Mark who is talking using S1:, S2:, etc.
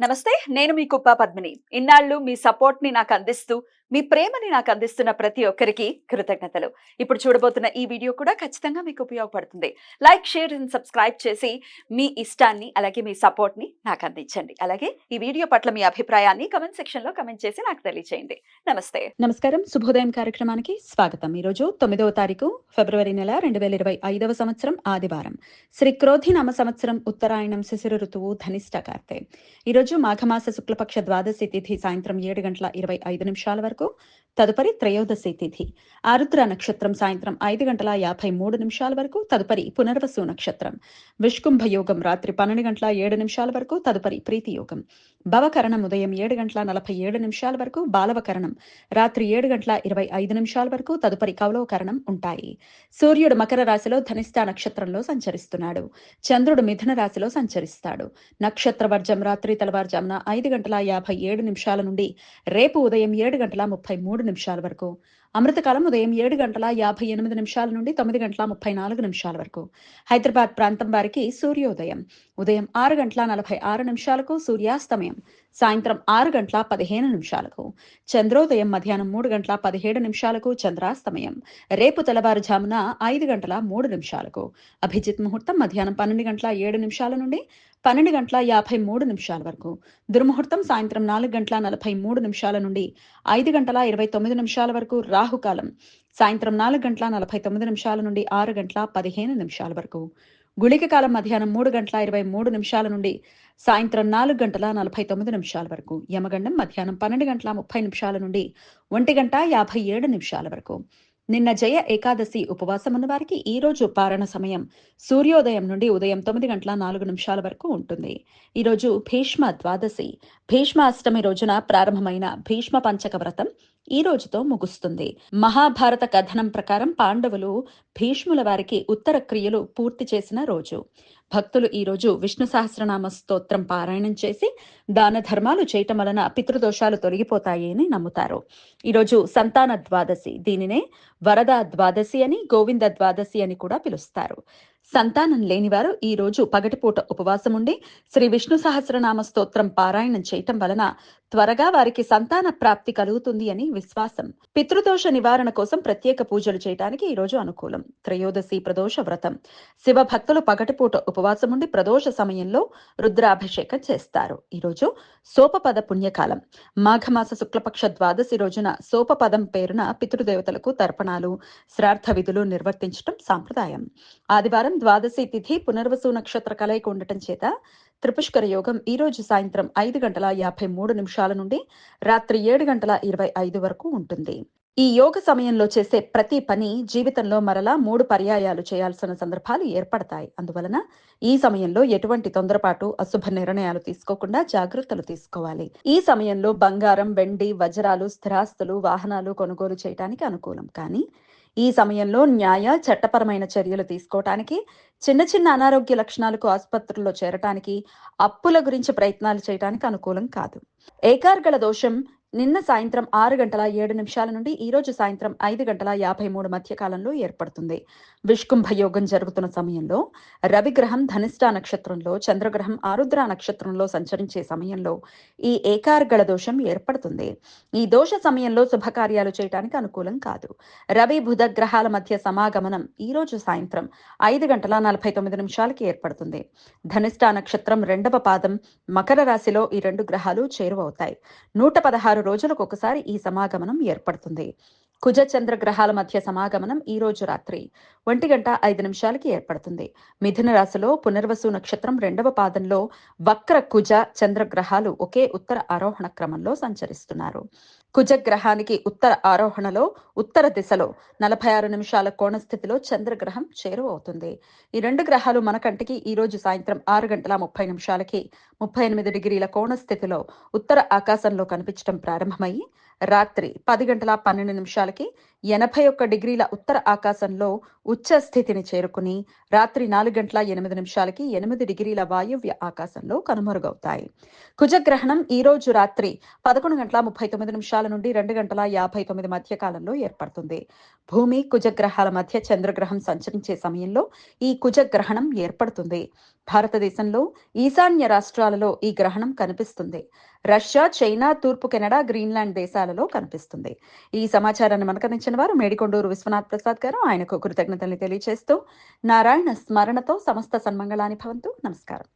S1: నమస్తే. నేను మీ కుప్ప పద్మిని. ఇన్నాళ్ళు మీ సపోర్ట్‌ని నాకందిస్తూ, మీ ప్రేమని నాకందిస్తున్న ప్రతి ఒక్కరికి కృతజ్ఞతలు. ఇప్పుడు చూడబోతున్న ఈ వీడియో కూడా ఖచ్చితంగా మీకు ఉపయోగపడుతుంది. లైక్, షేర్ అండ్ సబ్స్క్రైబ్ చేసి మీ ఇష్టాన్ని, అలాగే మీ సపోర్ట్‌ని నాకందించండి. అలాగే ఈ వీడియో పట్ల మీ అభిప్రాయాన్ని కామెంట్ సెక్షన్‌లో కామెంట్ చేసి నాకు తెలియజేయండి. నమస్తే.
S2: నమస్కారం. శుభోదయం కార్యక్రమానికి స్వాగతం. ఈరోజు 9వ తారీఖు ఫిబ్రవరి నెల 2025వ సంవత్సరం ఆదివారం. శ్రీ క్రోధినామ సంవత్సరం ఉత్తరాయణం శిశిర ఋతువు ధనిష్ట కార్తె. ఈరోజు మాఘమాస శుక్లపక్ష ద్వాదశి తిథి సాయంత్రం 7:25 వరకు, తదుపరి త్రయోదశి తిథి. ఆరుద్ర నక్షత్రం సాయంత్రం 5:53 వరకు, తదుపరి పునర్వసు నక్షత్రం. విష్కుంభ యోగం రాత్రి 12:07 వరకు, తదుపరి ప్రీతి యోగం. భవకరణం ఉదయం 7:47 వరకు, బాలవకరణం రాత్రి 7:25 వరకు, తదుపరి కౌలవకరణం ఉంటాయి. సూర్యుడు మకర రాశిలో ధనిష్ట నక్షత్రంలో సంచరిస్తున్నాడు. చంద్రుడు మిథున రాశిలో సంచరిస్తాడు. నక్షత్ర వర్జం రాత్రి తెల్లవారుజామున 5:57 నుండి రేపు ఉదయం 7:33 వరకు. అమృతకాలం ఉదయం 7:58 నుండి 9:34 వరకు. హైదరాబాద్ ప్రాంతం వారికి సూర్యోదయం ఉదయం 6:46 సూర్యాస్తమయం సాయంత్రం 6:15 చంద్రోదయం మధ్యాహ్నం 3:17 చంద్రాస్తమయం. రేపు తెల్లవారుజామున 5:03 అభిజిత్ ముహూర్తం మధ్యాహ్నం 12:07 నుండి 12:53 వరకు. దుర్ముహూర్తం సాయంత్రం 4:43 నుండి 5:29 వరకు. రాహుకాలం సాయంత్రం 4:49 నుండి 6:15 వరకు. గుళిక కాలం మధ్యాహ్నం 3:23 నుండి సాయంత్రం 4:49 వరకు. యమగండం మధ్యాహ్నం 12:30 నుండి 1:57 వరకు. నిన్న జయ ఏకాదశి ఉపవాసం ఉన్న వారికి ఈ రోజు పారణ సమయం సూర్యోదయం నుండి ఉదయం 9:04 వరకు ఉంటుంది. ఈరోజు భీష్మ ద్వాదశి. భీష్మ అష్టమి రోజున ప్రారంభమైన భీష్మ పంచక వ్రతం ఈ రోజుతో ముగుస్తుంది. మహాభారత కథనం ప్రకారం పాండవులు భీష్ముల వారికి ఉత్తర క్రియలు పూర్తి చేసిన రోజు. భక్తులు ఈ రోజు విష్ణు సహస్రనామ స్తోత్రం పారాయణం చేసి దాన ధర్మాలు చేయటం వలన పితృదోషాలు తొలగిపోతాయి అని నమ్ముతారు. ఈరోజు సంతాన ద్వాదశి. దీనినే వరద ద్వాదశి అని, గోవింద ద్వాదశి అని కూడా పిలుస్తారు. సంతానం లేనివారు ఈ రోజు పగటిపూట ఉపవాసం ఉండి శ్రీ విష్ణు సహస్రనామ స్తోత్రం పారాయణం చేయటం వలన త్వరగా వారికి సంతాన ప్రాప్తి కలుగుతుంది అని విశ్వాసం. పితృదోష నివారణ కోసం ప్రత్యేక పూజలు చేయడానికి ఈ రోజు అనుకూలం. త్రయోదశి ప్రదోష వ్రతం. శివ భక్తులు పగటిపూట ఉపవాసం ఉండి ప్రదోష సమయంలో రుద్రాభిషేకం చేస్తారు. ఈరోజు సోపపద పుణ్యకాలం. మాఘమాస శుక్లపక్ష ద్వాదశి రోజున సోపపదం పేరున పితృదేవతలకు తర్పణాలు, శ్రార్థ విధులు నిర్వర్తించడం సాంప్రదాయం. ఆదివారం ద్వాదశి తిథి పునర్వసు నక్షత్ర కలయిక ఉండటం చేత త్రిపుష్కర యోగం ఈ రోజు సాయంత్రం 5:53 నుండి రాత్రి 7:25 వరకు ఉంటుంది. ఈ యోగ సమయంలో చేసే ప్రతి పని జీవితంలో మరలా 3 పర్యాయాలు చేయాల్సిన సందర్భాలు ఏర్పడతాయి. అందువలన ఈ సమయంలో ఎటువంటి తొందరపాటు, అశుభ నిర్ణయాలు తీసుకోకుండా జాగ్రత్తలు తీసుకోవాలి. ఈ సమయంలో బంగారం, వెండి, వజ్రాలు, స్థిరాస్తులు, వాహనాలు కొనుగోలు చేయడానికి అనుకూలం. కానీ ఈ సమయంలో న్యాయ, చట్టపరమైన చర్యలు తీసుకోవటానికి, చిన్న చిన్న అనారోగ్య లక్షణాలకు ఆసుపత్రుల్లో చేరటానికి, అప్పుల గురించి ప్రయత్నాలు చేయడానికి అనుకూలం కాదు. ఏకార్గళ దోషం నిన్న సాయంత్రం 6:07 నుండి ఈ రోజు సాయంత్రం 5:53 మధ్య కాలంలో ఏర్పడుతుంది. విష్కుంభ యోగం జరుగుతున్న సమయంలో రవిగ్రహం ధనిష్ట నక్షత్రంలో, చంద్రగ్రహం ఆరుద్ర నక్షత్రంలో సంచరించే సమయంలో ఈ ఏకార్గళ దోషం ఏర్పడుతుంది. ఈ దోష సమయంలో శుభకార్యాలు చేయడానికి అనుకూలం కాదు. రవి బుధ గ్రహాల మధ్య సమాగమనం ఈ రోజు సాయంత్రం 5:49 ఏర్పడుతుంది. ధనిష్ట నక్షత్రం 2వ పాదం మకర రాశిలో ఈ 2 గ్రహాలు చేరువవుతాయి. 116 రోజులకు ఒకసారి ఈ సమాగమనం ఏర్పడుతుంది. కుజ చంద్ర గ్రహాల మధ్య సమాగమనం ఈ రోజు రాత్రి 1:05 ఏర్పడుతుంది. మిథున రాశిలో పునర్వసు నక్షత్రం 2వ పాదంలో వక్ర కుజ చంద్ర గ్రహాలు ఒకే ఉత్తర ఆరోహణ క్రమంలో సంచరిస్తున్నారు. కుజ గ్రహానికి ఉత్తర ఆరోహణలో ఉత్తర దిశలో 46 నిమిషాల కోణ స్థితిలో చంద్రగ్రహం చేరువవుతుంది. ఈ 2 గ్రహాలు మన కంటికి ఈ రోజు సాయంత్రం 6:30 38 డిగ్రీల కోణ స్థితిలో ఉత్తర ఆకాశంలో కనిపించడం ప్రారంభమయ్యి రాత్రి 10:12 81 డిగ్రీల ఉత్తర ఆకాశంలో ఉచ్చ స్థితిని చేరుకుని రాత్రి 4:08 8 డిగ్రీల వాయువ్య ఆకాశంలో కనుమరుగవుతాయి. కుజగ్రహణం ఈ రోజు రాత్రి 11:39 నుండి 2:59 మధ్య కాలంలో ఏర్పడుతుంది. భూమి కుజగ్రహాల మధ్య చంద్రగ్రహం సంచరించే సమయంలో ఈ కుజగ్రహణం ఏర్పడుతుంది. భారతదేశంలో ఈశాన్య రాష్ట్రాలలో ఈ గ్రహణం కనిపిస్తుంది. రష్యా, చైనా, తూర్పు కెనడా, గ్రీన్లాండ్ దేశాలలో కనిపిస్తుంది. ఈ సమాచారాన్ని మనకు అందించిన వారు మేడికొండూరు విశ్వనాథ్ ప్రసాద్ గారు. ఆయనకు కృతజ్ఞతల్ని తెలియజేస్తూ నారాయణ స్మరణతో సమస్త సన్మంగళాని భవంతు. నమస్కారం.